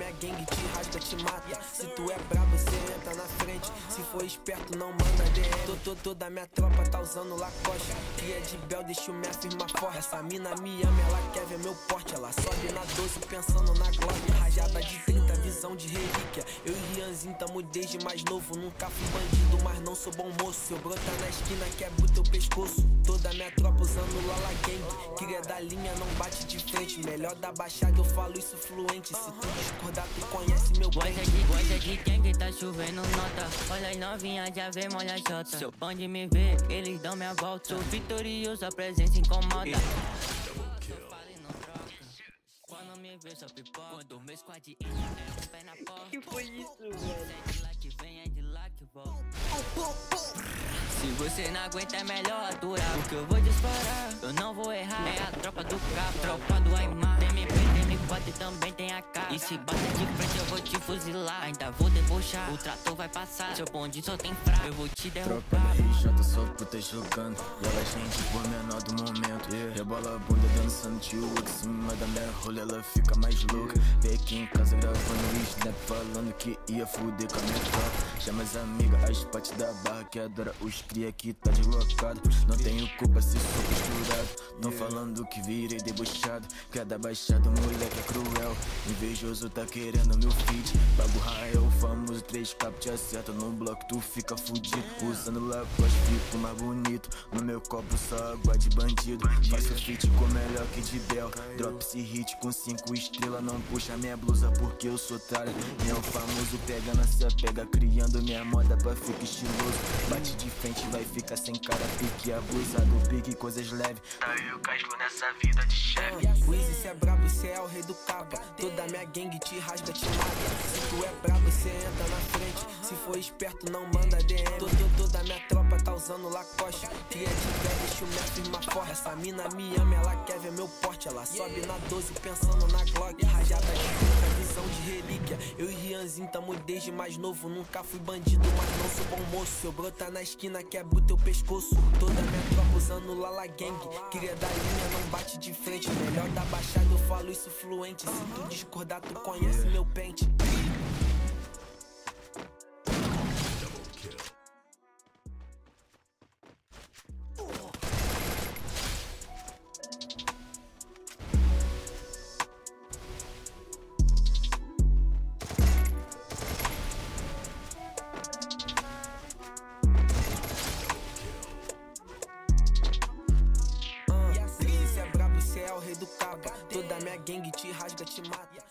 minha gangue te rasga, te mata. Se tu é brabo, cê entra na frente. Se for esperto, não manda DM. Toda minha tropa tá usando Lacoste. Cria de Bel, deixa o minha firma forte. Essa mina me ama, ela quer ver meu porte. Ela sobe na 12 pensando na glória. Rajada de 30, visão de relíquia. Eu e Rianzinho tamo desde mais novo. Nunca fui bandido, mas não sou bom moço. Se eu brotar na esquina, quebro teu pescoço. Toda minha tropa usando Lala Gang. Cria da linha, não bate de frente. Melhor da baixada, eu falo isso fluente. Se tu discordar, tu conhece meu pente. Gosta de quem tá chovendo nota. Olha as novinhas, já vê, molha a jota. Seu bonde me vê, eles dão minha volta. Sou vitorioso, a presença incomoda. Quando me vê, só pipoca. Quando o meu squad é um pé na porta. Que foi isso, velho? É de lá que vem, é de lá que volta. Se você não aguenta, é melhor aturar. Porque eu vou disparar, eu não vou errar. É a tropa do carro, tropa do Aimar. Tem MP, tem M4 e também tem AK. E se bater de frente, eu vou te fuzilar. Ainda vou debochar, o trator vai passar. Seu bonde só tem fraco, eu vou te derrubar. Tropa da RJ, só puta jogando. E ela gente por menor do momento. Rebola a bunda dançando de outro. Em cima da minha rola, ela fica mais louca. Vem aqui em casa gravando snap, falando que ia fuder com a minha tropa. Chama as amigas, as partes da barra que adora os cria que tá deslocado. Não tenho culpa se sou costurado. Não falando que virei debochado. Cada baixado, moleque é cruel. Invejoso tá querendo meu feat. Pago raio, o famoso 3K te acerta no bloco, tu fica fudido. Usando Lacoste, fico mais bonito. No meu copo só água de bandido. Faço feat com melhor que de Bel. Drop esse hit com 5 estrelas. Não puxa minha blusa porque eu sou talha. Nem o famoso pega na se pega, criando minha moda pra ficar estiloso. Bate de frente, vai ficar sem cara, pique abusado, pique coisas leves. Tá aí o casco nessa vida de chefe. Wiz, cê é brabo, cê é o rei do capa. Toda minha gangue te rasga, te mata. Se tu é brabo, cê entra na frente. Se for esperto, não manda DM. Toda minha tropa tá usando Lacoste. Cria de Bel, deixa o minha firma forte. Essa mina me ama, ela quer ver meu porte. Ela sobe na 12 pensando na Glock. Rajada de 30, visão de relíquia. Eu e Rianzinho tamo desde mais novo. Nunca fui bandido, mas não sou bom moço. Se eu brotar na esquina, quebro teu pescoço. Toda minha tropa usando Lala Gang. Cria da linha, não bate de frente. Melhor da baixada, eu falo isso fluente. Se tu discordar, tu conhece meu pente. Cê é o rei do cabo. Toda minha gangue te rasga, te mata.